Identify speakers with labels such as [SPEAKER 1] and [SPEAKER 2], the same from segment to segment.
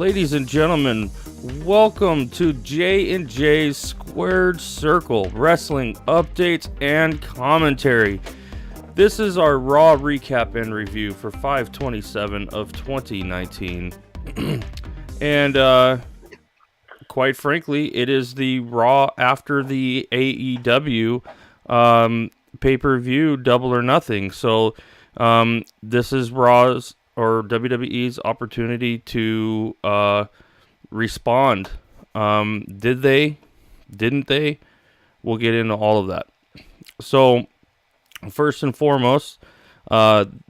[SPEAKER 1] Ladies and gentlemen, welcome to J&J's Squared Circle Wrestling Updates and Commentary. This is our Raw recap and review for 5/27 of 2019. And quite frankly, it is the Raw after the AEW pay-per-view Double or Nothing. So this is Raw's or WWE's opportunity to respond. Did they? Didn't they? We'll get into all of that. So first and foremost,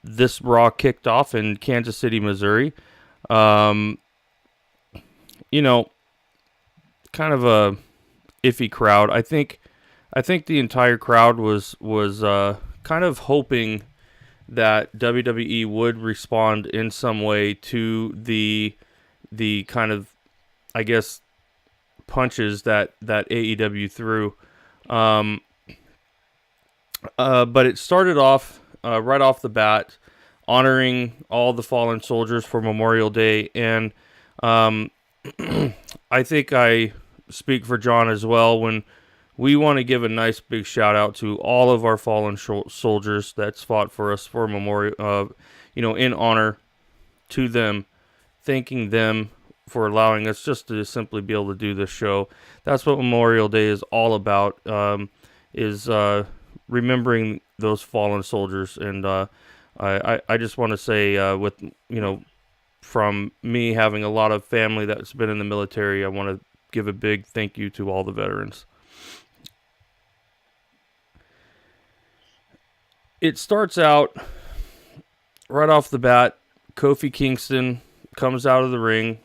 [SPEAKER 1] this Raw kicked off in Kansas City, Missouri. You know, kind of a iffy crowd. I think the entire crowd was kind of hoping that WWE would respond in some way to the kind of, I guess, punches that AEW threw. But it started off right off the bat honoring all the fallen soldiers for Memorial Day, and I think I speak for John as well when we want to give a nice big shout out to all of our fallen soldiers that's fought for us for Memorial, in honor to them, thanking them for allowing us just to simply be able to do this show. That's what Memorial Day is all about, is remembering those fallen soldiers. And I just want to say, from me having a lot of family that's been in the military, I want to give a big thank you to all the veterans. It starts out right off the bat. Kofi Kingston comes out to the ring.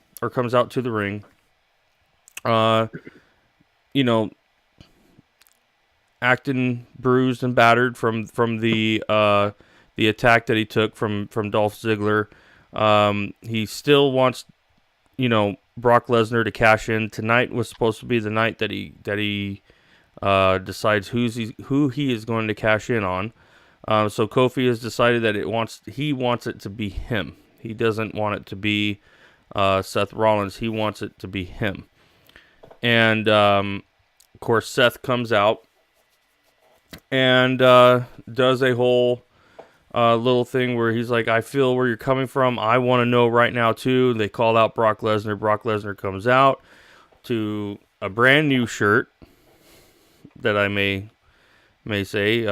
[SPEAKER 1] Acting bruised and battered from the attack that he took from Dolph Ziggler. He still wants, Brock Lesnar to cash in. Tonight was supposed to be the night that he decides who he is going to cash in on. So Kofi has decided that he wants it to be him. He doesn't want it to be Seth Rollins. He wants it to be him. And of course, Seth comes out and does a whole little thing where he's like, "I feel where you're coming from. I want to know right now too." They call out Brock Lesnar. Brock Lesnar comes out to a brand new shirt that I may say.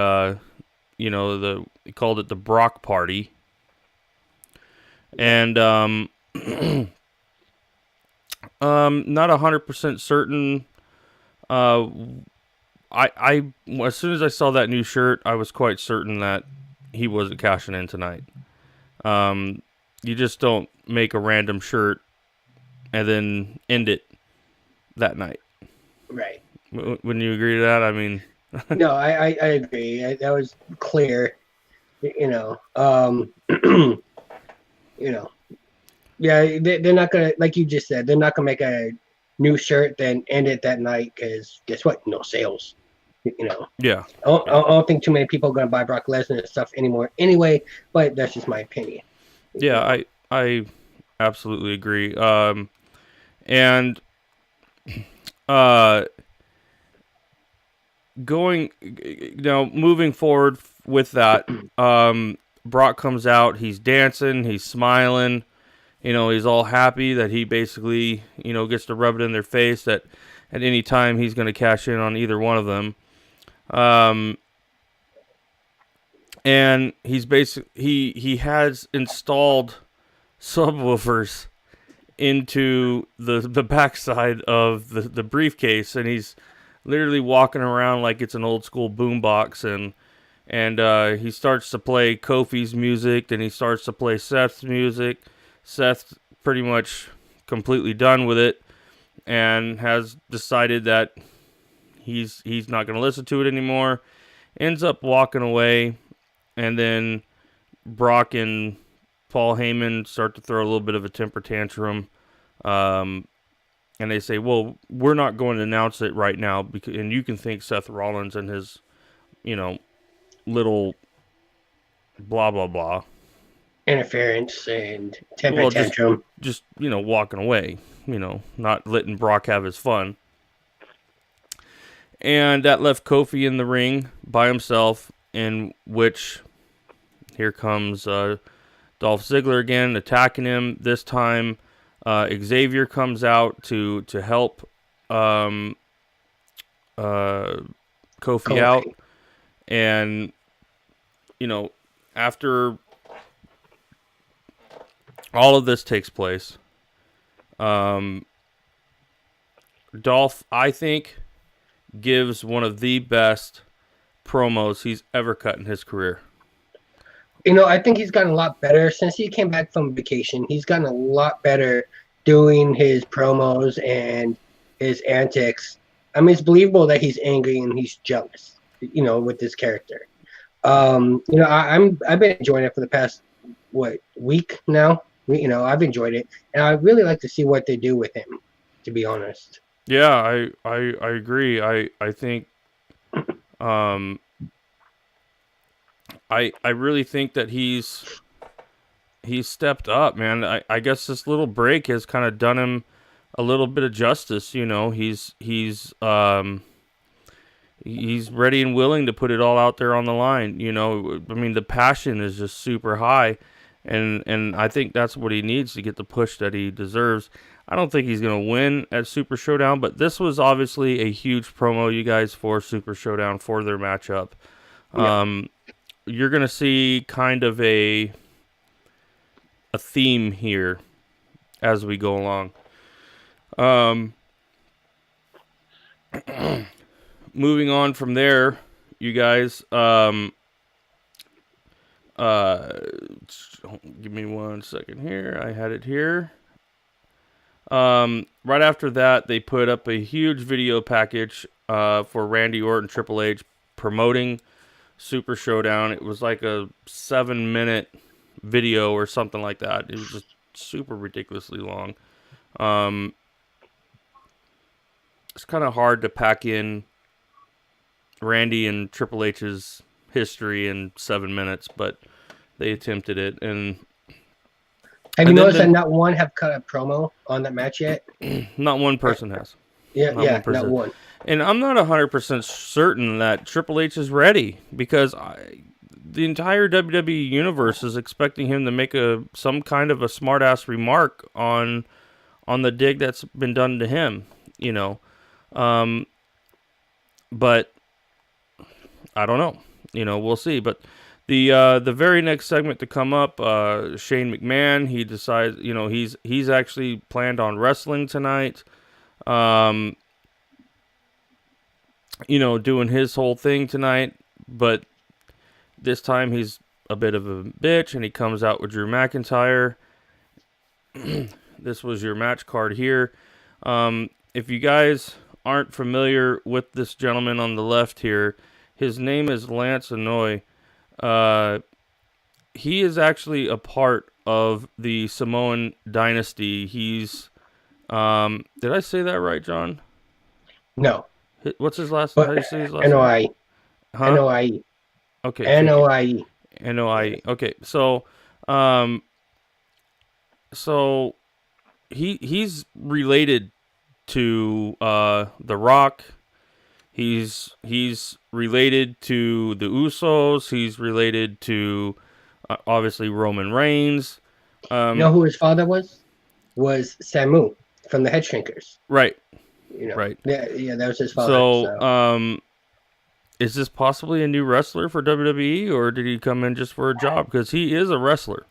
[SPEAKER 1] They called it the Brock Party. And not 100% certain. I as soon as I saw that new shirt, I was quite certain that he wasn't cashing in tonight. You just don't make a random shirt and then end it that night.
[SPEAKER 2] Right.
[SPEAKER 1] Wouldn't you agree to that? I mean...
[SPEAKER 2] No, I agree. That was clear. Yeah, they're not gonna, like you just said, they're not gonna make a new shirt then end it that night because guess what? No sales.
[SPEAKER 1] Yeah.
[SPEAKER 2] I don't think too many people are gonna buy Brock Lesnar stuff anymore anyway. But that's just my opinion.
[SPEAKER 1] Yeah, I absolutely agree. Moving forward with that, Brock comes out, he's dancing, he's smiling, he's all happy that he basically, gets to rub it in their face that at any time he's going to cash in on either one of them. And he's he has installed subwoofers into the backside of the briefcase, and he's literally walking around like it's an old school boombox, and he starts to play Kofi's music, then he starts to play Seth's music. Seth's pretty much completely done with it and has decided that he's not going to listen to it anymore. Ends up walking away, and then Brock and Paul Heyman start to throw a little bit of a temper tantrum. And they say, well, we're not going to announce it right now, and you can thank Seth Rollins and his, little blah, blah, blah.
[SPEAKER 2] interference and temper
[SPEAKER 1] Well,
[SPEAKER 2] tantrum.
[SPEAKER 1] just walking away, not letting Brock have his fun. And that left Kofi in the ring by himself, in which here comes Dolph Ziggler again attacking him. This time, Xavier comes out to help Kofi out. And, after all of this takes place, Dolph, I think, gives one of the best promos he's ever cut in his career.
[SPEAKER 2] I think he's gotten a lot better since he came back from vacation. He's gotten a lot better doing his promos and his antics. I mean, it's believable that he's angry and he's jealous, with this character. I've been enjoying it for the past week now. I've enjoyed it, and I really like to see what they do with him, to be honest.
[SPEAKER 1] Yeah, I agree. I think I really think that he's stepped up, man. I guess this little break has kind of done him a little bit of justice. He's ready and willing to put it all out there on the line. I mean, the passion is just super high, and I think that's what he needs to get the push that he deserves. I don't think he's going to win at Super Showdown, but this was obviously a huge promo, you guys, for Super Showdown, for their matchup. Yeah. You're going to see kind of a theme here as we go along. Moving on from there, you guys, give me 1 second here. I had it here. Right after that, they put up a huge video package for Randy Orton, Triple H, promoting Super Showdown. It was like a 7-minute video or something like that. It was just super ridiculously long. It's kind of hard to pack in Randy and Triple H's history in 7 minutes, but they attempted it. And
[SPEAKER 2] have you noticed that not one have cut a promo on that match yet?
[SPEAKER 1] Not one person has.
[SPEAKER 2] Yeah, not one.
[SPEAKER 1] And I'm not 100% certain that Triple H is ready, because the entire WWE universe is expecting him to make some kind of a smart-ass remark on the dig that's been done to him, But I don't know. We'll see. But the very next segment to come up, Shane McMahon, he decides, he's actually planned on wrestling tonight. Doing his whole thing tonight, but this time he's a bit of a bitch, and he comes out with Drew McIntyre. This was your match card here. If you guys aren't familiar with this gentleman on the left here, his name is Lance Anoy. He is actually a part of the Samoan dynasty. He's, did I say that right, John?
[SPEAKER 2] No.
[SPEAKER 1] What's his last name? How do you say his last name?
[SPEAKER 2] N-O-I.
[SPEAKER 1] Huh?
[SPEAKER 2] N-O-I.
[SPEAKER 1] Okay.
[SPEAKER 2] N-O-I.
[SPEAKER 1] N-O-I. Okay. So he's related to The Rock. He's related to the Usos. He's related to obviously Roman Reigns.
[SPEAKER 2] You know who his father was? Was Samu from the Head Shrinkers.
[SPEAKER 1] Right.
[SPEAKER 2] Right. Yeah, that was his father.
[SPEAKER 1] So, is this possibly a new wrestler for WWE, or did he come in just for a job? Because he is a wrestler.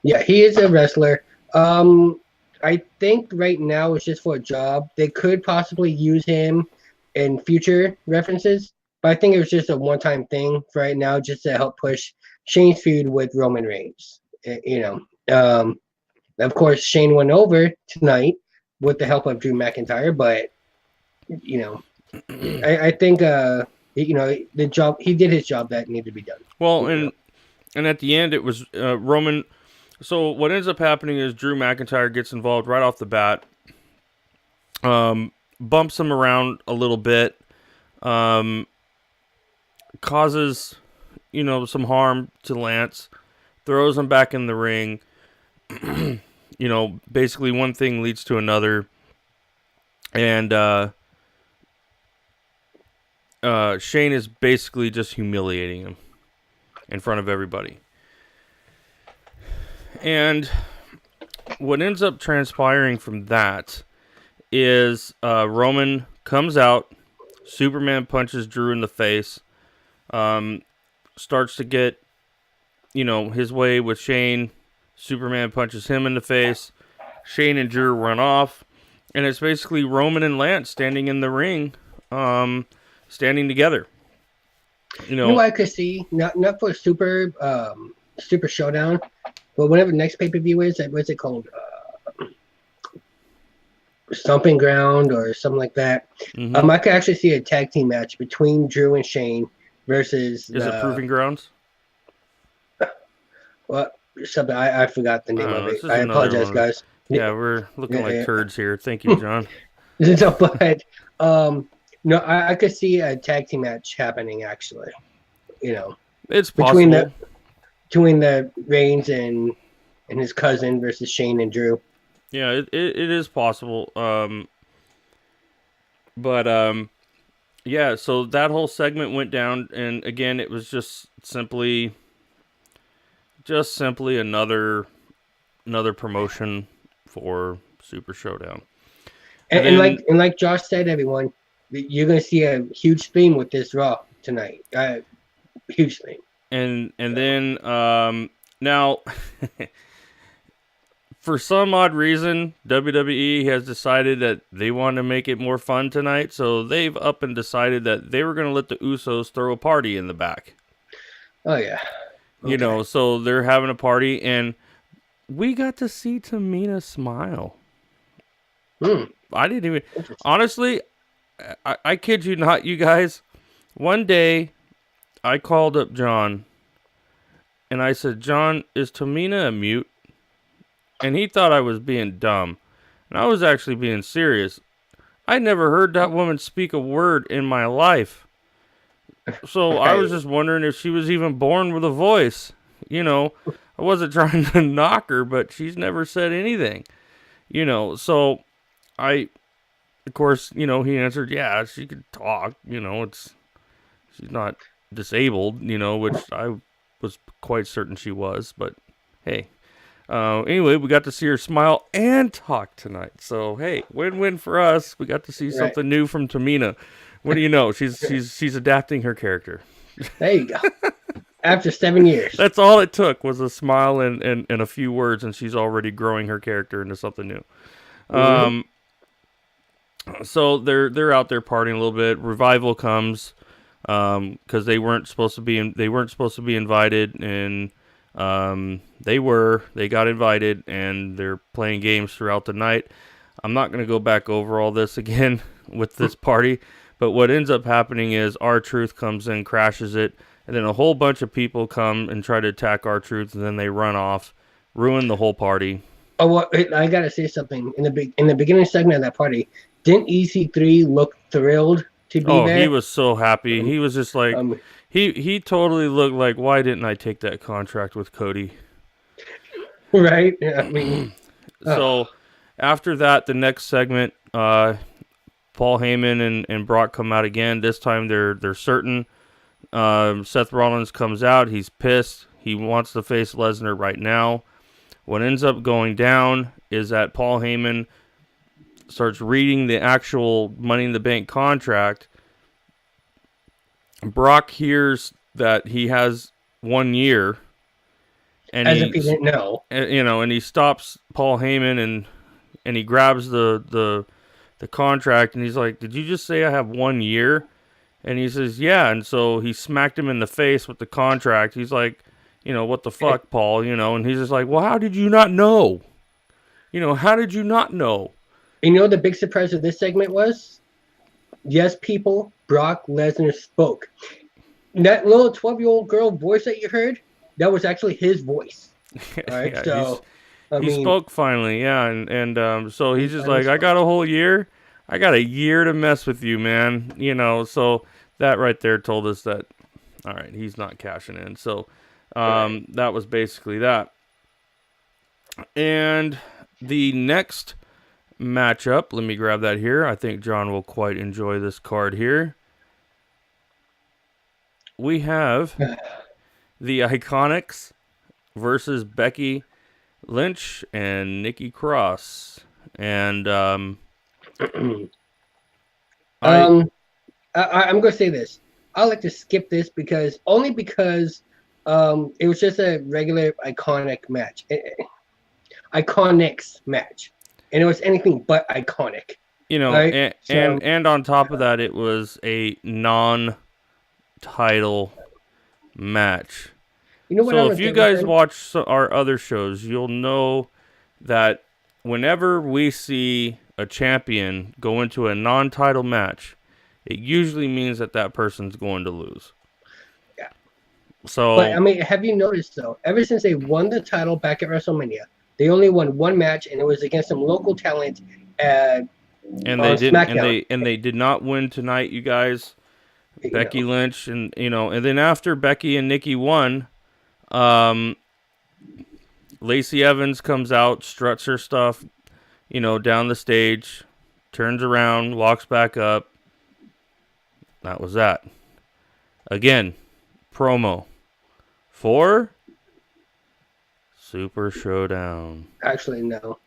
[SPEAKER 2] Yeah, he is a wrestler. I think right now it's just for a job. They could possibly use him in future references, but I think it was just a one-time thing for right now, just to help push Shane's feud with Roman Reigns. Of course, Shane went over tonight with the help of Drew McIntyre, but I think the job, he did his job that needed to be done.
[SPEAKER 1] Well, and at the end it was Roman. So what ends up happening is Drew McIntyre gets involved right off the bat, bumps him around a little bit, causes some harm to Lance. throws him back in the ring. Basically one thing leads to another. And Shane is basically just humiliating him in front of everybody. And what ends up transpiring from that is Roman comes out, Superman punches Drew in the face, starts to get, his way with Shane. Superman punches him in the face. Shane and Drew run off. And it's basically Roman and Lance standing in the ring, standing together.
[SPEAKER 2] You know what I could see? Not for Super Showdown, but whenever the next pay-per-view is, what's it called? Stomping Ground or something like that. I could actually see a tag team match between Drew and Shane versus...
[SPEAKER 1] Is it Proving Grounds?
[SPEAKER 2] Well, something I forgot the name of it. I apologize, guys.
[SPEAKER 1] Yeah, we're looking like turds here. Thank you, John.
[SPEAKER 2] No, but no, I could see a tag team match happening. Actually,
[SPEAKER 1] it's
[SPEAKER 2] between
[SPEAKER 1] possible.
[SPEAKER 2] the Reigns and his cousin versus Shane and Drew.
[SPEAKER 1] Yeah, it is possible. Yeah. So that whole segment went down, and again, it was just simply another promotion for Super Showdown.
[SPEAKER 2] And like Josh said, everyone, you're gonna see a huge theme with this Raw tonight. Huge theme.
[SPEAKER 1] And then now, for some odd reason, WWE has decided that they want to make it more fun tonight, so they've up and decided that they were going to let the Usos throw a party in the back.
[SPEAKER 2] Oh yeah. Okay.
[SPEAKER 1] So they're having a party, and we got to see Tamina smile. I didn't even... Honestly, I kid you not, you guys. One day, I called up John, and I said, John, is Tamina a mute? And he thought I was being dumb. And I was actually being serious. I never heard that woman speak a word in my life. So I was just wondering if she was even born with a voice. I wasn't trying to knock her, but she's never said anything. So of course, he answered, yeah, she could talk, she's not disabled, which I was quite certain she was, but hey. Anyway, we got to see her smile and talk tonight. So, hey, win-win for us. We got to see something new from Tamina. What do you know? She's adapting her character.
[SPEAKER 2] There you go. After 7 years.
[SPEAKER 1] That's all it took was a smile and a few words, and she's already growing her character into something new. So they're out there partying a little bit. Revival comes because they weren't supposed to be invited, and they got invited, and they're playing games throughout the night. I'm not going to go back over all this again with this party, but what ends up happening is R-Truth comes in, crashes it, and then a whole bunch of people come and try to attack R-Truth, and then they run off, ruin the whole party.
[SPEAKER 2] Oh, well, I gotta say something. In the beginning segment of that party, didn't EC3 look thrilled to be there?
[SPEAKER 1] Oh, he was so happy. He was just like, he totally looked like, why didn't I take that contract with Cody?
[SPEAKER 2] Right? Yeah, I mean...
[SPEAKER 1] So, after that, the next segment, Paul Heyman and Brock come out again. This time, they're certain. Seth Rollins comes out. He's pissed. He wants to face Lesnar right now. What ends up going down is that Paul Heyman starts reading the actual Money in the Bank contract. Brock hears that he has 1 year, and
[SPEAKER 2] as if he didn't know.
[SPEAKER 1] And he stops Paul Heyman and he grabs the contract, and he's like, "Did you just say I have 1 year?" And he says, "Yeah." And so he smacked him in the face with the contract. He's like, "What the fuck, Paul?" And he's just like, "Well, how did you not know? How did you not know?"
[SPEAKER 2] The big surprise of this segment was? Yes, people, Brock Lesnar spoke. That little 12-year-old girl voice that you heard, that was actually his voice. Right?
[SPEAKER 1] Yeah,
[SPEAKER 2] so,
[SPEAKER 1] he spoke finally, yeah. And so he's just like, I got a whole year? I got a year to mess with you, man. So that right there told us that, all right, he's not cashing in. So
[SPEAKER 2] Right.
[SPEAKER 1] That was basically that. And the next matchup, let me grab that here. I think John will quite enjoy this card here. We have the Iconics versus Becky Lynch and Nikki Cross. And I
[SPEAKER 2] um, I'm gonna say this. I like to skip this because it was just a regular iconics match, and it was anything but iconic.
[SPEAKER 1] you know,
[SPEAKER 2] Right.
[SPEAKER 1] and on top of that, it was a non-title match.
[SPEAKER 2] You know what
[SPEAKER 1] So
[SPEAKER 2] I'm
[SPEAKER 1] if
[SPEAKER 2] gonna
[SPEAKER 1] you
[SPEAKER 2] do with
[SPEAKER 1] guys
[SPEAKER 2] them?
[SPEAKER 1] watch our other shows, you'll know that whenever we see a champion go into a non-title match, it usually means that that person's going to lose.
[SPEAKER 2] Yeah. But I
[SPEAKER 1] So,
[SPEAKER 2] mean, have you noticed though? Ever since they won the title back at WrestleMania, they only won one match, and it was against some local talent uh,
[SPEAKER 1] and they
[SPEAKER 2] on
[SPEAKER 1] didn't,
[SPEAKER 2] SmackDown.
[SPEAKER 1] and they did not win tonight, you guys.
[SPEAKER 2] You know,
[SPEAKER 1] Becky Lynch, and and then after Becky and Nikki won, um, Lacey Evans comes out, struts her stuff, down the stage, turns around, walks back up. That was that. Again, promo for Super Showdown.
[SPEAKER 2] actually, no.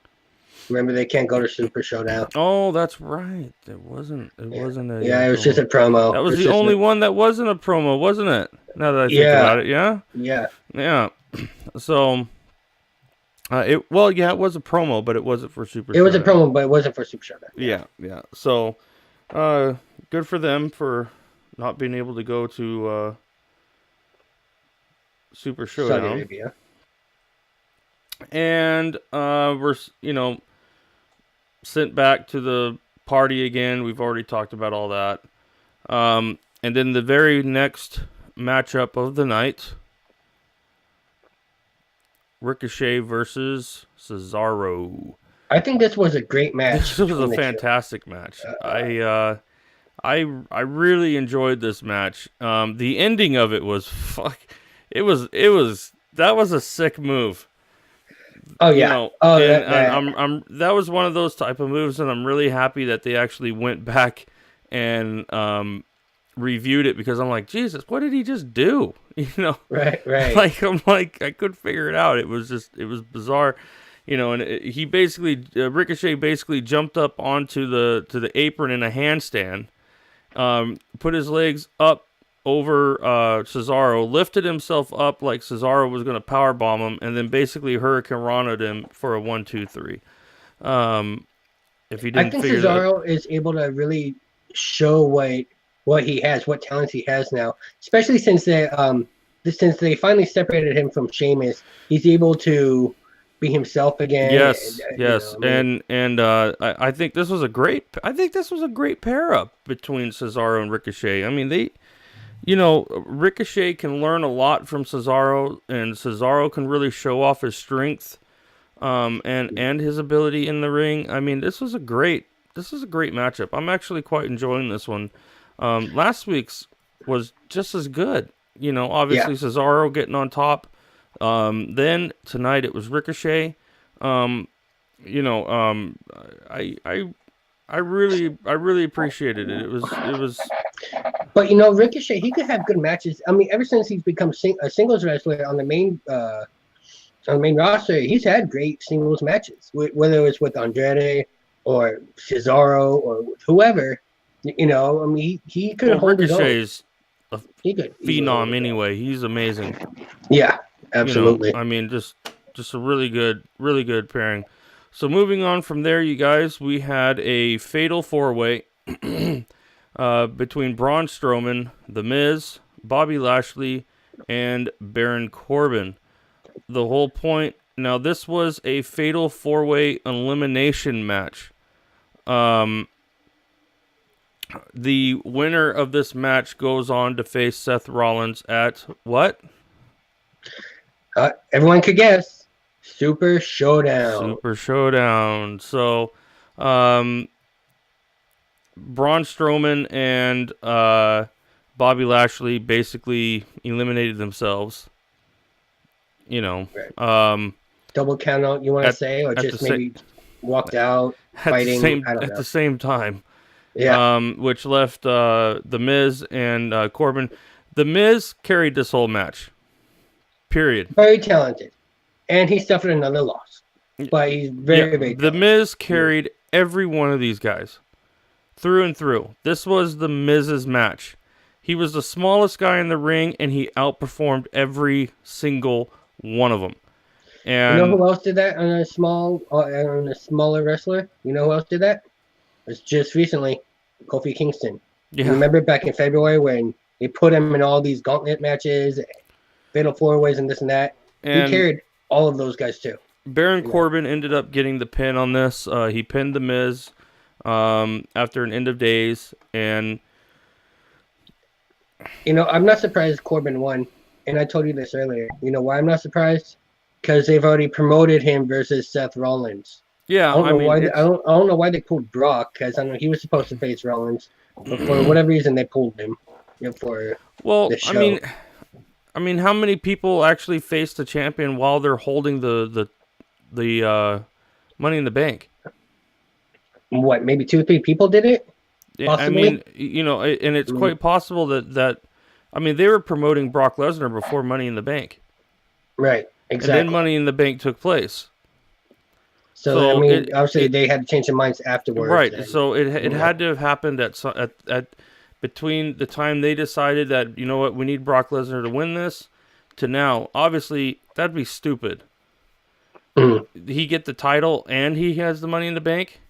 [SPEAKER 2] Remember, they can't go to Super Showdown.
[SPEAKER 1] Oh, that's right. It wasn't. It
[SPEAKER 2] Yeah,
[SPEAKER 1] wasn't a
[SPEAKER 2] yeah. It was just
[SPEAKER 1] promo.
[SPEAKER 2] a promo.
[SPEAKER 1] That
[SPEAKER 2] It
[SPEAKER 1] was
[SPEAKER 2] was
[SPEAKER 1] the
[SPEAKER 2] just
[SPEAKER 1] only one that wasn't a promo, wasn't it? Now that I think
[SPEAKER 2] yeah,
[SPEAKER 1] about it, yeah,
[SPEAKER 2] yeah.
[SPEAKER 1] yeah. So, it yeah, it was a promo, but it wasn't for Super
[SPEAKER 2] It was a
[SPEAKER 1] Showdown.
[SPEAKER 2] promo, but it wasn't for Super Showdown. Yeah,
[SPEAKER 1] Yeah, yeah. So, good for them for not being able to go to Super
[SPEAKER 2] Saudi
[SPEAKER 1] Showdown.
[SPEAKER 2] Arabia.
[SPEAKER 1] And we're sent back to the party again. We've already talked about all that. And then the very next matchup of the night, Ricochet versus Cesaro.
[SPEAKER 2] I think this was a great match
[SPEAKER 1] This was a
[SPEAKER 2] between the two.
[SPEAKER 1] fantastic match. I really enjoyed this match. The ending of it was fuck. It was that was a sick move.
[SPEAKER 2] Oh yeah. Oh
[SPEAKER 1] And
[SPEAKER 2] that.
[SPEAKER 1] I'm that was one of those type of moves, and I'm really happy that they actually went back and reviewed it, because I'm like, Jesus, what did he just do?
[SPEAKER 2] Right, right.
[SPEAKER 1] Like I'm like I couldn't figure it out. It was bizarre, and he basically Ricochet basically jumped up onto the apron in a handstand, put his legs up over Cesaro, lifted himself up like Cesaro was going to powerbomb him, and then basically Hurricane Rana'd him for a 1-2-3. If you
[SPEAKER 2] I
[SPEAKER 1] didn't
[SPEAKER 2] think
[SPEAKER 1] figure that,
[SPEAKER 2] Cesaro is able to really show what he has, what talents he has now, especially since they finally separated him from Sheamus. He's able to be himself again. And,
[SPEAKER 1] yes, yes,
[SPEAKER 2] I mean,
[SPEAKER 1] and I think this was a great. I think this was a great pair up between Cesaro and Ricochet. I mean, Ricochet can learn a lot from Cesaro, and Cesaro can really show off his strength, and his ability in the ring. I mean, this is a great matchup. I'm actually quite enjoying this one. Last week's was just as good.
[SPEAKER 2] yeah.
[SPEAKER 1] Obviously Cesaro getting on top. Then tonight it was Ricochet. Um, you know, um, I really appreciated it. It was
[SPEAKER 2] But Ricochet, he could have good matches. I mean, ever since he's become a singles wrestler on the main roster, he's had great singles matches, whether it's with Andrade or Cesaro or whoever. I mean, he could
[SPEAKER 1] well,
[SPEAKER 2] hold his own.
[SPEAKER 1] Ricochet's a
[SPEAKER 2] He could easily hold
[SPEAKER 1] phenom
[SPEAKER 2] his own.
[SPEAKER 1] anyway. He's amazing.
[SPEAKER 2] Yeah, absolutely.
[SPEAKER 1] I mean, just a really good pairing. So moving on from there, you guys, we had a fatal four-way between Braun Strowman, The Miz, Bobby Lashley, and Baron Corbin. The whole point. Now, this was a fatal four-way elimination match. The winner of this match goes on to face Seth Rollins at what?
[SPEAKER 2] Everyone could guess. Super Showdown.
[SPEAKER 1] Super Showdown. So, Braun Strowman and Bobby Lashley basically eliminated themselves. You know,
[SPEAKER 2] Right.
[SPEAKER 1] um,
[SPEAKER 2] Double count out, you want to
[SPEAKER 1] at
[SPEAKER 2] say, or
[SPEAKER 1] at the
[SPEAKER 2] just
[SPEAKER 1] same
[SPEAKER 2] maybe walked out
[SPEAKER 1] at the
[SPEAKER 2] fighting?
[SPEAKER 1] same
[SPEAKER 2] I don't
[SPEAKER 1] at
[SPEAKER 2] know.
[SPEAKER 1] the same time,
[SPEAKER 2] Yeah,
[SPEAKER 1] which left the Miz and Corbin. The Miz carried this whole match. Period.
[SPEAKER 2] very talented, and he suffered another loss, but he's
[SPEAKER 1] Yeah,
[SPEAKER 2] very, very
[SPEAKER 1] the
[SPEAKER 2] talented.
[SPEAKER 1] Miz carried every one of these guys through and through. This was the Miz's match. He was the smallest guy in the ring, and he outperformed every single one of them.
[SPEAKER 2] You know
[SPEAKER 1] And
[SPEAKER 2] who else did that on a smaller wrestler? You know who else did that? It was just recently, Kofi Kingston. You
[SPEAKER 1] yeah,
[SPEAKER 2] remember back in February when they put him in all these gauntlet matches, fatal four ways, and this and that? He
[SPEAKER 1] and
[SPEAKER 2] carried all of those guys too.
[SPEAKER 1] Baron
[SPEAKER 2] You know,
[SPEAKER 1] Corbin ended up getting the pin on this. He pinned the Miz after an end of days, and
[SPEAKER 2] I'm not surprised Corbin won, and I told you this earlier. You know why I'm not surprised? Because they've already promoted him versus Seth Rollins.
[SPEAKER 1] yeah,
[SPEAKER 2] I don't
[SPEAKER 1] I
[SPEAKER 2] know
[SPEAKER 1] mean
[SPEAKER 2] why.
[SPEAKER 1] it's
[SPEAKER 2] I don't know why they pulled Brock, because I know he was supposed to face Rollins, but for whatever reason they pulled him for
[SPEAKER 1] well,
[SPEAKER 2] the
[SPEAKER 1] I
[SPEAKER 2] show.
[SPEAKER 1] mean, how many people actually face the champion while they're holding the Money in the Bank?
[SPEAKER 2] What? Maybe 2 or 3 people did it,
[SPEAKER 1] I
[SPEAKER 2] possibly.
[SPEAKER 1] mean, and it's
[SPEAKER 2] I mean,
[SPEAKER 1] quite possible that I mean, they were promoting Brock Lesnar before Money in the Bank,
[SPEAKER 2] right?
[SPEAKER 1] and then
[SPEAKER 2] Exactly.
[SPEAKER 1] Money in the Bank took place.
[SPEAKER 2] So I
[SPEAKER 1] So
[SPEAKER 2] mean, obviously they had to change their minds afterwards,
[SPEAKER 1] right.
[SPEAKER 2] and
[SPEAKER 1] So it
[SPEAKER 2] yeah,
[SPEAKER 1] had to have happened at between the time they decided that what, we need Brock Lesnar to win this to now. Obviously, that'd be stupid.
[SPEAKER 2] Mhm.
[SPEAKER 1] He get the title and he has the Money in the Bank.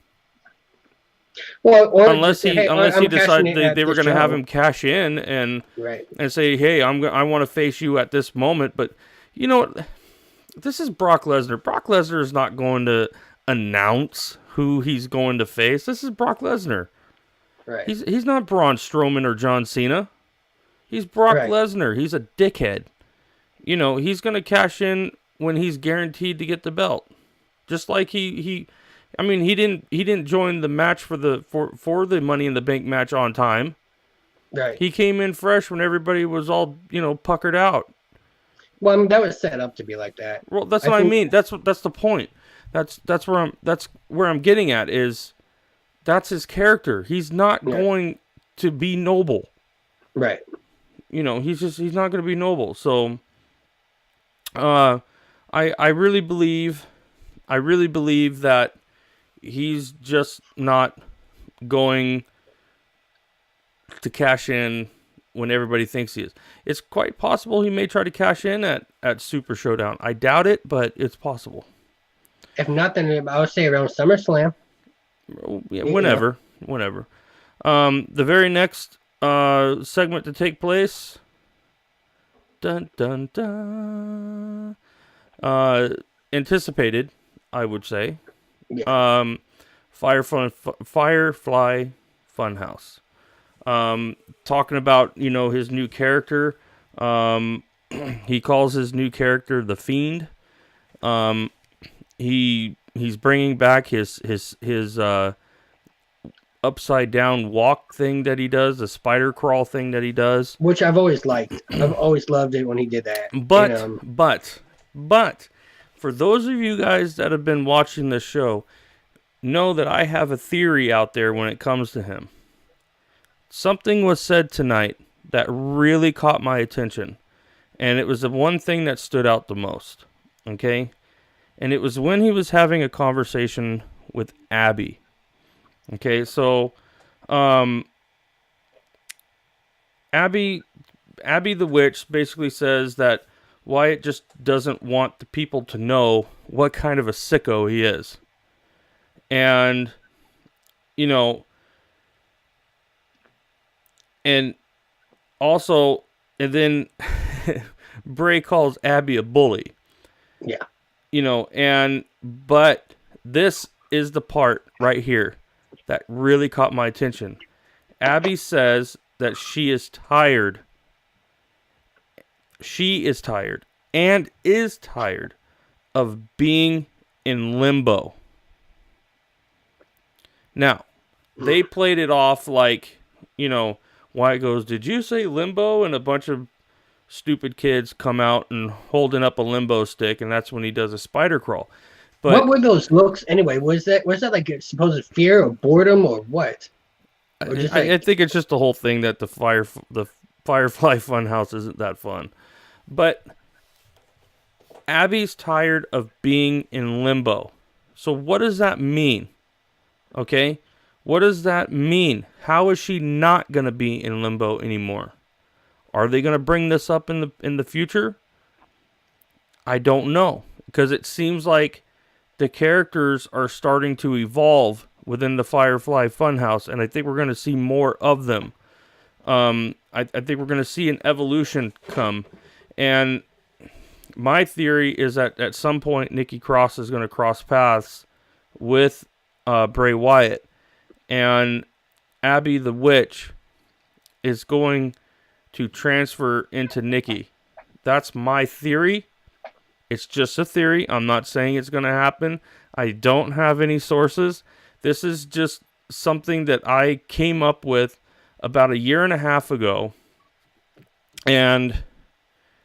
[SPEAKER 2] Well, or just
[SPEAKER 1] Unless
[SPEAKER 2] say,
[SPEAKER 1] he
[SPEAKER 2] hey,
[SPEAKER 1] unless he
[SPEAKER 2] I'm cashing
[SPEAKER 1] decided
[SPEAKER 2] it at
[SPEAKER 1] they were
[SPEAKER 2] the
[SPEAKER 1] going to have
[SPEAKER 2] show,
[SPEAKER 1] him cash in and
[SPEAKER 2] right?
[SPEAKER 1] say, hey, I want to face you at this moment. But you know what? This is Brock Lesnar. Brock Lesnar is not going to announce who he's going to face. This is Brock Lesnar.
[SPEAKER 2] Right.
[SPEAKER 1] He's not Braun Strowman or John Cena. He's Brock
[SPEAKER 2] Right.
[SPEAKER 1] Lesnar. He's a dickhead. He's going to cash in when he's guaranteed to get the belt. Just like I mean, he didn't join the match for the Money in the Bank match on time.
[SPEAKER 2] Right.
[SPEAKER 1] He came in fresh when everybody was all, puckered out.
[SPEAKER 2] Well, I mean, that was set up to be like that.
[SPEAKER 1] Well, that's
[SPEAKER 2] I
[SPEAKER 1] what I
[SPEAKER 2] think.
[SPEAKER 1] mean. That's the point. That's where I'm getting at is that's his character. He's not
[SPEAKER 2] Yeah.
[SPEAKER 1] going to be noble.
[SPEAKER 2] Right.
[SPEAKER 1] He's not going to be noble. So I really believe that he's just not going to cash in when everybody thinks he is. It's quite possible he may try to cash in at Super Showdown. I doubt it, but it's possible.
[SPEAKER 2] If not, then I would say around SummerSlam.
[SPEAKER 1] Yeah,
[SPEAKER 2] You know.
[SPEAKER 1] whenever. The very next segment to take place. Dun dun dun. Anticipated, I would say.
[SPEAKER 2] Yeah.
[SPEAKER 1] Firefly Funhouse. Talking about his new character. He calls his new character the Fiend. He's bringing back his upside down walk thing that he does, the spider crawl thing that he does.
[SPEAKER 2] Which I've always liked. I've always loved it when he did that.
[SPEAKER 1] But for those of you guys that have been watching this show, know that I have a theory out there when it comes to him. Something was said tonight that really caught my attention, and it was the one thing that stood out the most. Okay? And it was when he was having a conversation with Abby. Okay, so Abby the witch basically says that Wyatt just doesn't want the people to know what kind of a sicko he is. And and also, and then Bray calls Abby a bully.
[SPEAKER 2] Yeah.
[SPEAKER 1] But this is the part right here that really caught my attention. Abby says that she is tired. She is tired and is tired of being in limbo. Now, they played it off like, Wyatt goes, did you say limbo? And a bunch of stupid kids come out and holding up a limbo stick, and that's when he does a spider crawl.
[SPEAKER 2] What
[SPEAKER 1] But
[SPEAKER 2] were those looks anyway? Was that like a supposed fear or boredom or what? Or just
[SPEAKER 1] I
[SPEAKER 2] like
[SPEAKER 1] think it's just the whole thing that the Firefly Funhouse isn't that fun. But Abby's tired of being in limbo. So what does that mean? Okay? What does that mean? How is she not going to be in limbo anymore? Are they going to bring this up in the future? I don't know, because it seems like the characters are starting to evolve within the Firefly Funhouse, and I think we're going to see more of them. I think we're going to see an evolution come, and my theory is that at some point Nikki Cross is going to cross paths with Bray Wyatt, and Abby the Witch is going to transfer into Nikki. That's my theory. It's just a theory. I'm not saying it's going to happen. I don't have any sources. This is just something that I came up with about a year and a half ago. And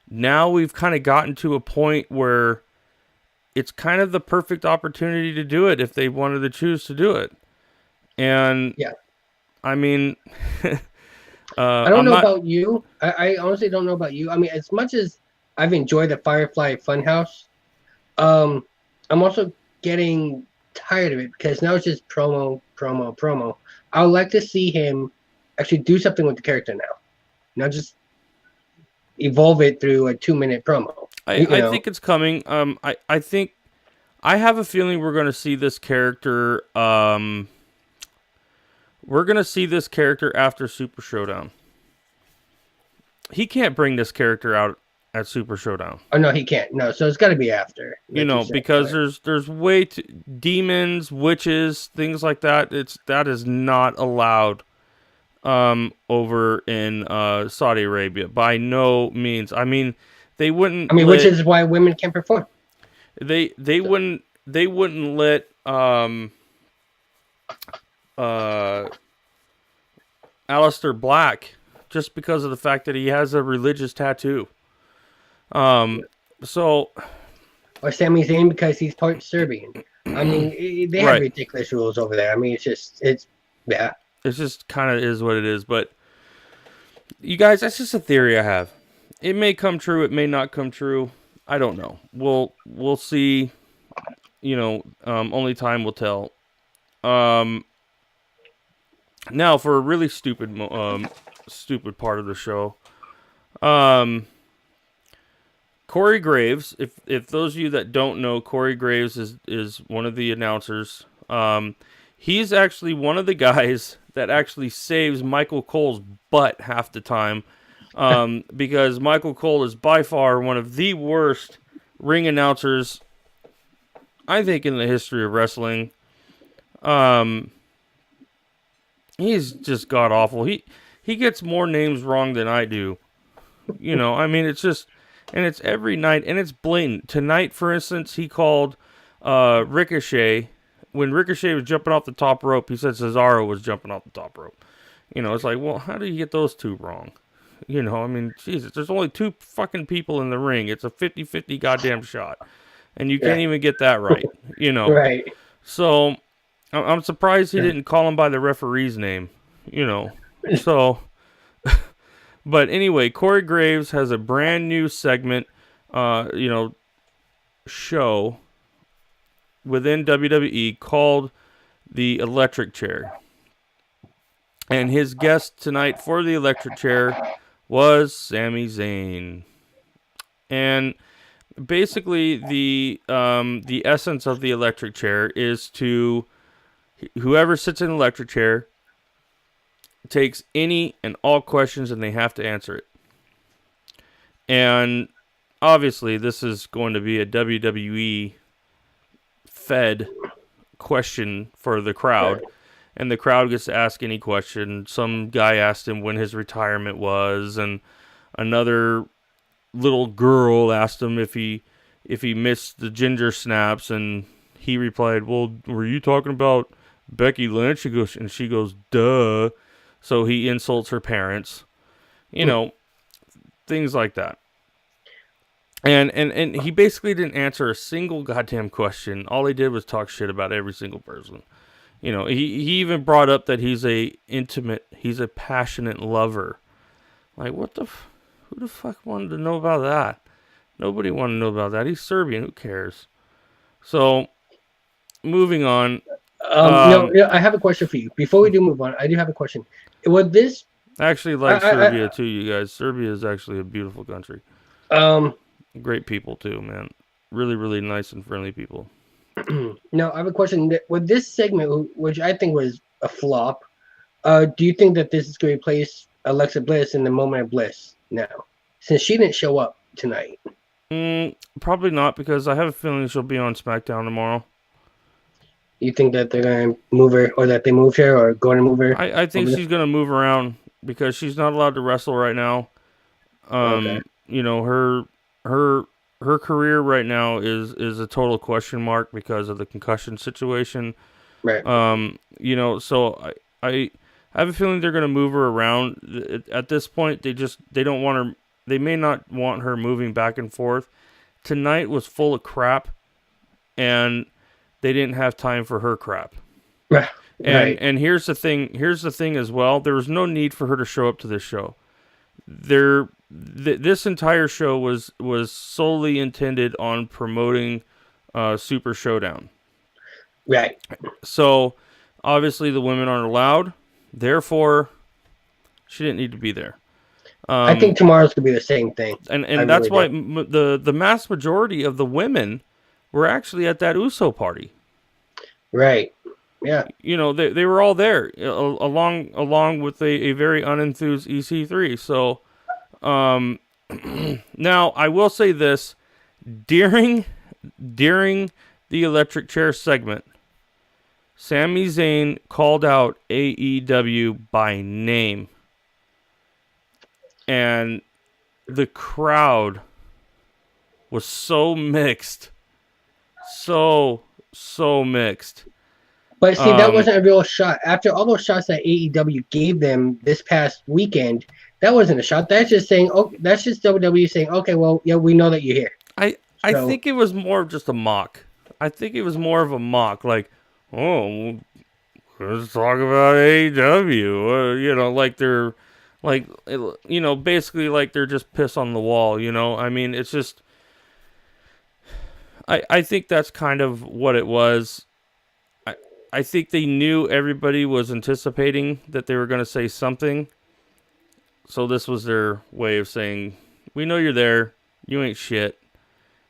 [SPEAKER 1] now we've kind of gotten to a point where it's kind of the perfect opportunity to do it if they wanted to choose to do it. And
[SPEAKER 2] yeah.
[SPEAKER 1] I mean,
[SPEAKER 2] I don't know about you. I honestly don't know about you. I mean, as much as I've enjoyed the Firefly Funhouse, I'm also getting tired of it because now it's just promo, promo, promo. I would like to see him actually do something with the character now, not just evolve it through a 2-minute promo.
[SPEAKER 1] I think it's coming. I think I have a feeling we're going to see this character. We're going to see this character after Super Showdown. He can't bring this character out at Super Showdown.
[SPEAKER 2] Oh no, he can't. No, so it's got to be after.
[SPEAKER 1] Because there's way too, demons, witches, things like that. That is not allowed over in Saudi Arabia by no means. I mean, they wouldn't.
[SPEAKER 2] I mean, which is why women can perform.
[SPEAKER 1] They wouldn't let Aleister Black just because of the fact that he has a religious tattoo. So,
[SPEAKER 2] or Sami Zayn because he's part Serbian. I mean, they have ridiculous rules over there. I mean, it's yeah.
[SPEAKER 1] It just kind of is what it is. But you guys, that's just a theory I have. It may come true. It may not come true. I don't know. We'll see. Only time will tell. Now for a really stupid part of the show. Corey Graves, if those of you that don't know, Corey Graves is one of the announcers. He's actually one of the guys that actually saves Michael Cole's butt half the time. Because Michael Cole is by far one of the worst ring announcers, I think, in the history of wrestling. He's just god awful. He gets more names wrong than I do. I mean, it's just, and it's every night, and it's blatant. Tonight, for instance, he called Ricochet. When Ricochet was jumping off the top rope, he said Cesaro was jumping off the top rope. It's like, well, how do you get those two wrong? I mean, Jesus, there's only two fucking people in the ring. It's a 50-50 goddamn shot. And you can't even get that right,
[SPEAKER 2] Right.
[SPEAKER 1] So, I'm surprised he didn't call him by the referee's name, So, but anyway, Corey Graves has a brand new segment, show within WWE called the Electric Chair. And his guest tonight for the Electric Chair was Sami Zayn. And basically the essence of the Electric Chair is to whoever sits in the electric chair takes any and all questions and they have to answer it. And obviously this is going to be a WWE fed question for the crowd. And the crowd gets to ask any question. Some guy asked him when his retirement was, and another little girl asked him if he missed the ginger snaps, and he replied, "Well, were you talking about Becky Lynch?" She goes, "Duh." So he insults her parents. things like that. And he basically didn't answer a single goddamn question. All he did was talk shit about every single person. You know, he even brought up that he's a passionate lover. Like, who the fuck wanted to know about that? Nobody wanted to know about that. He's Serbian. Who cares? So, moving on.
[SPEAKER 2] No, I have a question for you. Before we do move on, I do have a question. Would this
[SPEAKER 1] I actually like Serbia too, you guys. Serbia is actually a beautiful country. Great people too, man. Really, really nice and friendly people.
[SPEAKER 2] No, I have a question. With this segment, which I think was a flop, do you think that this is going to replace Alexa Bliss in the Moment of Bliss now, since she didn't show up tonight?
[SPEAKER 1] Probably not, because I have a feeling she'll be on SmackDown tomorrow.
[SPEAKER 2] You think that they're going to move her, or that they moved her, or going to move her?
[SPEAKER 1] I think she's going to move around because she's not allowed to wrestle right now.
[SPEAKER 2] Okay.
[SPEAKER 1] You know, her career right now is a total question mark because of the concussion situation.
[SPEAKER 2] Right.
[SPEAKER 1] You know, so I have a feeling they're going to move her around. At this point, they don't want her. They may not want her moving back and forth. Tonight was full of crap, and they didn't have time for her crap.
[SPEAKER 2] Right.
[SPEAKER 1] And here's the thing. Here's the thing as well. There was no need for her to show up to this show. This entire show was solely intended on promoting Super Showdown.
[SPEAKER 2] Right.
[SPEAKER 1] So obviously the women aren't allowed. Therefore, she didn't need to be there.
[SPEAKER 2] I think tomorrow's gonna be the same thing,
[SPEAKER 1] and that's why the mass majority of the women were actually at that USO party.
[SPEAKER 2] Right. Yeah.
[SPEAKER 1] You know, they were all there along with a very unenthused EC3. So, now I will say this: during the electric chair segment, Sami Zayn called out AEW by name, and the crowd was so mixed, so mixed.
[SPEAKER 2] But see, that wasn't a real shot. After all those shots that AEW gave them this past weekend, that wasn't a shot. That's just saying, oh, that's just WWE saying, okay, well, yeah, we know that you're here.
[SPEAKER 1] I think it was more of just a mock. I think it was more of a mock, like, oh, let's talk about AEW. You know, like they're, like, you know, basically like they're just piss on the wall. You know, I mean, it's just, I think that's kind of what it was. I think they knew everybody was anticipating that they were going to say something. So this was their way of saying, we know you're there. You ain't shit.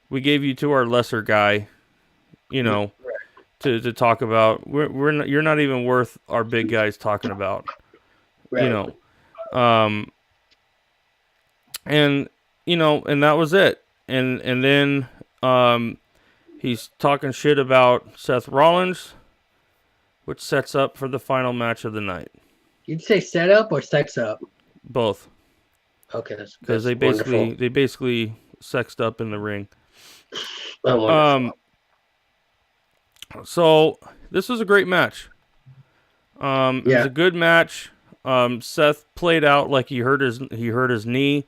[SPEAKER 1] We gave you to our lesser guy, you know, to talk about. We're not, you're not even worth our big guys talking about, you know. And, you know, and that was it. And then he's talking shit about Seth Rollins, which sets up for the final match of the night.
[SPEAKER 2] You'd say set up or sex up?
[SPEAKER 1] Both.
[SPEAKER 2] Okay, that's
[SPEAKER 1] because they basically sexed up in the ring.
[SPEAKER 2] Oh,
[SPEAKER 1] so this was a great match. It was a good match. Seth played out like he hurt his knee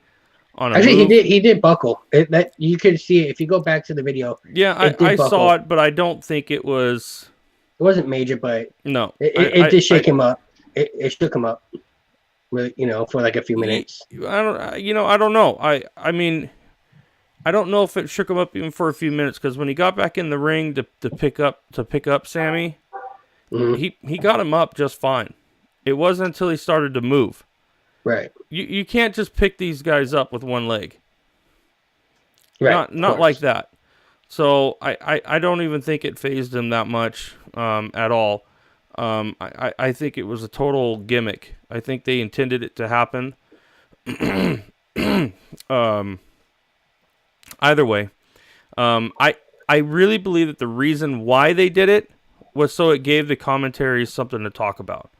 [SPEAKER 1] on a
[SPEAKER 2] Actually,
[SPEAKER 1] move.
[SPEAKER 2] he did buckle. That you could see it if you go back to the video.
[SPEAKER 1] Yeah, I saw it, but I don't think it was.
[SPEAKER 2] It wasn't major, but
[SPEAKER 1] no,
[SPEAKER 2] it did shake him up. It shook him up, you know, for like a few minutes.
[SPEAKER 1] I don't know. I mean, I don't know if it shook him up even for a few minutes, because when he got back in the ring to pick up Sammy, he got him up just fine. It wasn't until he started to move.
[SPEAKER 2] Right.
[SPEAKER 1] You can't just pick these guys up with one leg.
[SPEAKER 2] Right.
[SPEAKER 1] Not like that. So I don't even think it fazed him that much at all. I think it was a total gimmick. I think they intended it to happen. Either way, I really believe that the reason why they did it was so it gave the commentaries something to talk about.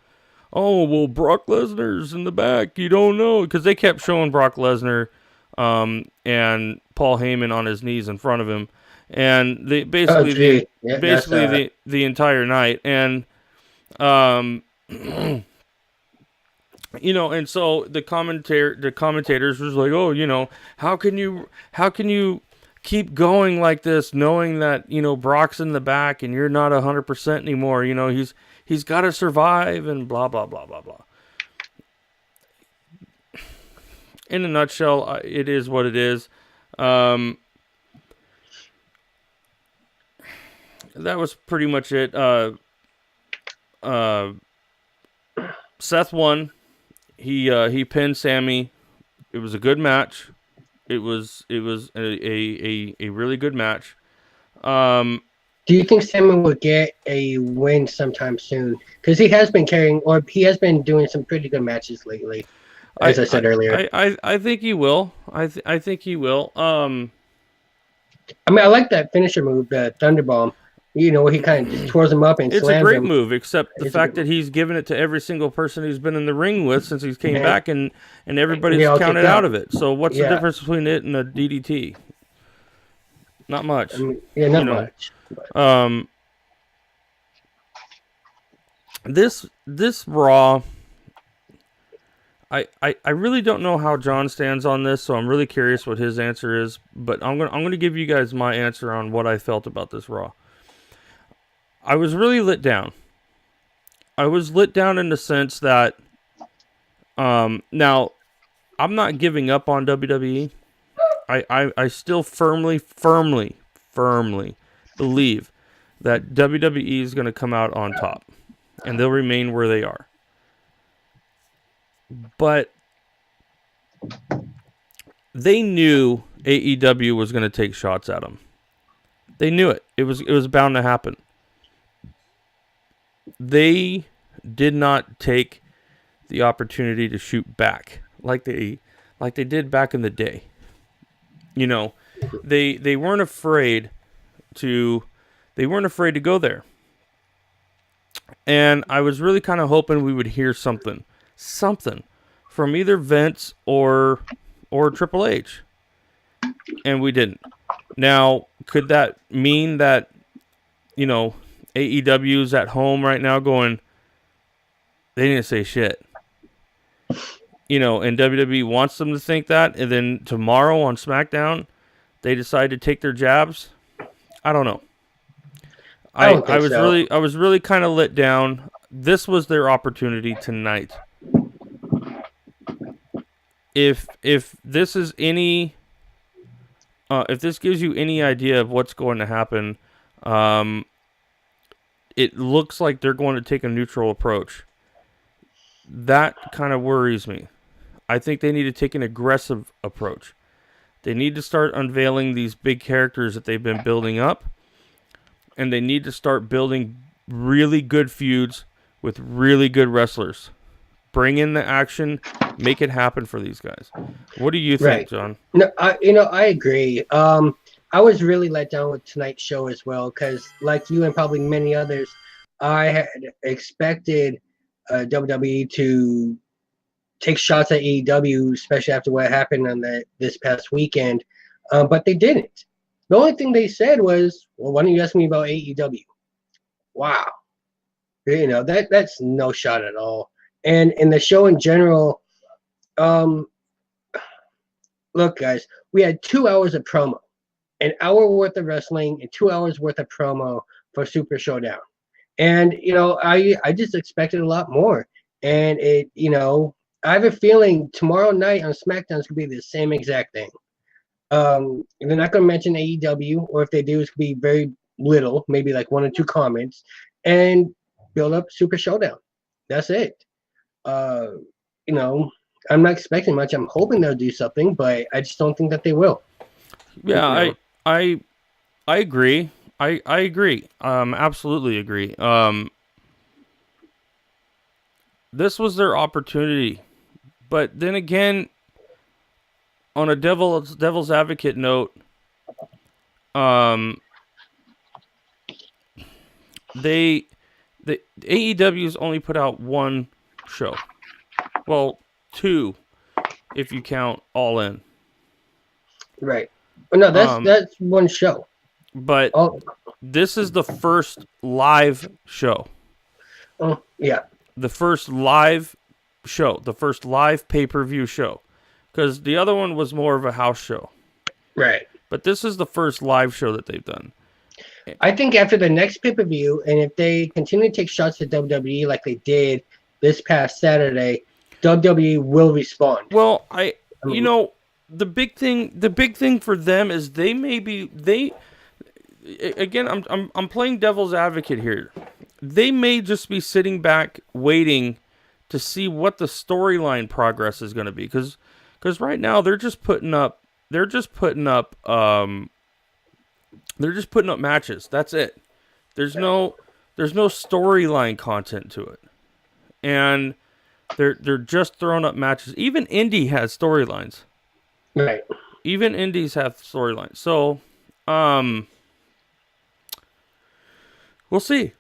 [SPEAKER 1] Oh, well, Brock Lesnar's in the back. You don't know. Because they kept showing Brock Lesnar and Paul Heyman on his knees in front of him. And they basically the entire night. And And so the commentators was like, oh, how can you keep going like this, knowing that Brock's in the back and you're not 100% anymore. He's got to survive and blah blah blah blah blah. In a nutshell, it is what it is. That was pretty much it. Seth won. He pinned Sammy. It was a good match. It was a really good match.
[SPEAKER 2] Do you think Samuel will get a win sometime soon? Because he has been doing some pretty good matches lately, as I said earlier.
[SPEAKER 1] I think he will. I think he will.
[SPEAKER 2] I mean, I like that finisher move, the Thunderbomb. Where he kind of just twirls him up and slams him.
[SPEAKER 1] It's a great move, except the fact that he's given it to every single person he's been in the ring with since he came back, and everybody's counted out of it. So what's the difference between it and a DDT? Not much.
[SPEAKER 2] Not much.
[SPEAKER 1] This Raw, I really don't know how John stands on this, so I'm really curious what his answer is. But I'm gonna give you guys my answer on what I felt about this Raw. I was really lit down. I was lit down in the sense that, now, I'm not giving up on WWE. I still firmly believe that WWE is going to come out on top, and they'll remain where they are. But they knew AEW was going to take shots at them. They knew it. It was bound to happen. They did not take the opportunity to shoot back like they did back in the day. They weren't afraid to go there. And I was really kind of hoping we would hear something from either Vince or Triple H. And we didn't. Now, could that mean that AEW's at home right now going, they didn't say shit? And WWE wants them to think that, and then tomorrow on SmackDown, they decide to take their jabs. I don't know. I was really kind of let down. This was their opportunity tonight. If this is any, if this gives you any idea of what's going to happen, it looks like they're going to take a neutral approach. That kind of worries me. I think they need to take an aggressive approach. They need to start unveiling these big characters that they've been building up, and they need to start building really good feuds with really good wrestlers. Bring in the action, make it happen for these guys. What do you think, John?
[SPEAKER 2] No, I agree. I was really let down with tonight's show as well, because like you and probably many others, I had expected WWE to take shots at AEW, especially after what happened on this past weekend, but they didn't. The only thing they said was, well, why don't you ask me about AEW? Wow. That's no shot at all. And in the show in general, look, guys, we had 2 hours of promo, an hour worth of wrestling, and 2 hours worth of promo for Super Showdown. And, I just expected a lot more. And I have a feeling tomorrow night on SmackDown is going to be the same exact thing. They're not going to mention AEW, or if they do, it's going to be very little, maybe like 1 or 2 comments, and build up Super Showdown. That's it. I'm not expecting much. I'm hoping they'll do something, but I just don't think that they will.
[SPEAKER 1] Yeah, I agree. I agree. Absolutely agree. This was their opportunity, but then again, on a devil's advocate note, the AEW's only put out 1 show. Well, 2, if you count All In.
[SPEAKER 2] Right. No, that's 1 show.
[SPEAKER 1] But this is the first live show.
[SPEAKER 2] Oh, yeah.
[SPEAKER 1] The first live show, the first live pay-per-view show, because the other one was more of a house show.
[SPEAKER 2] Right.
[SPEAKER 1] But this is the first live show that they've done.
[SPEAKER 2] I think after the next pay-per-view, and if they continue to take shots at WWE like they did this past Saturday, WWE will respond.
[SPEAKER 1] Well, the big thing for them is again, I'm playing devil's advocate here. They may just be sitting back waiting to see what the storyline progress is going to be, because right now they're just putting up matches. That's it. There's no storyline content to it, and they're just throwing up matches. Even indie has storylines.
[SPEAKER 2] Right.
[SPEAKER 1] Even indies have storylines. So, we'll see.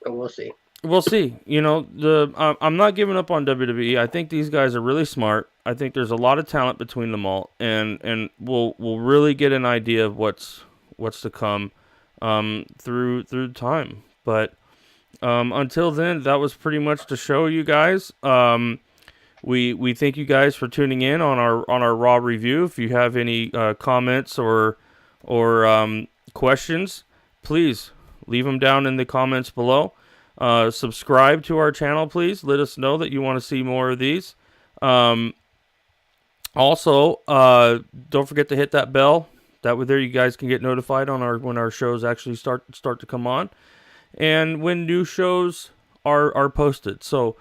[SPEAKER 2] We'll see.
[SPEAKER 1] We'll see. I'm not giving up on WWE. I think these guys are really smart. I think there's a lot of talent between them all, and we'll really get an idea of what's to come through time. But until then, that was pretty much the show, you guys. We thank you guys for tuning in on our Raw review. If you have any comments or questions, please leave them down in the comments below. Subscribe to our channel, please. Let us know that you want to see more of these. Also, don't forget to hit that bell. That way there you guys can get notified on when our shows actually start to come on, and when new shows are posted. So,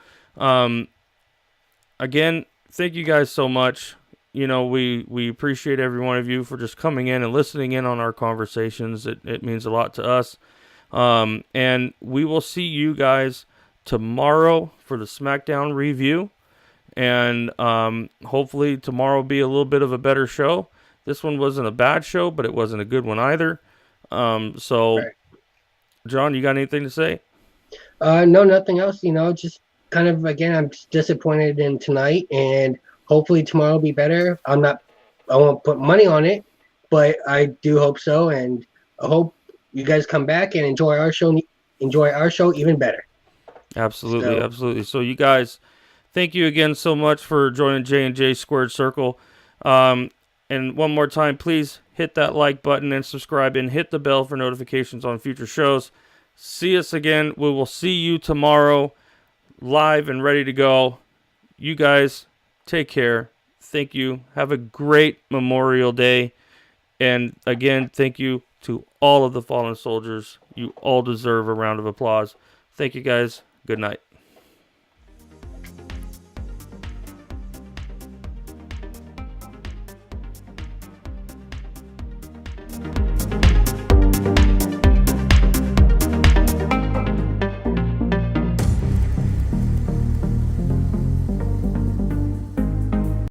[SPEAKER 1] again, thank you guys so much. We appreciate every one of you for just coming in and listening in on our conversations. It means a lot to us. And we will see you guys tomorrow for the SmackDown review. And hopefully tomorrow will be a little bit of a better show. This one wasn't a bad show, but it wasn't a good one either. Right. John, you got anything to say?
[SPEAKER 2] No, nothing else. Just kind of, again, I'm disappointed in tonight, and hopefully tomorrow will be better. I won't put money on it, but I do hope so, and I hope you guys come back and enjoy our show even better.
[SPEAKER 1] Absolutely. So you guys, thank you again so much for joining J&J Squared Circle. And one more time, please hit that like button and subscribe, and hit the bell for notifications on future shows. See us again. We will see you tomorrow, live and ready to go. You guys, take care. Thank you. Have a great Memorial Day. And again, thank you to all of the fallen soldiers. You all deserve a round of applause. Thank you guys. Good night.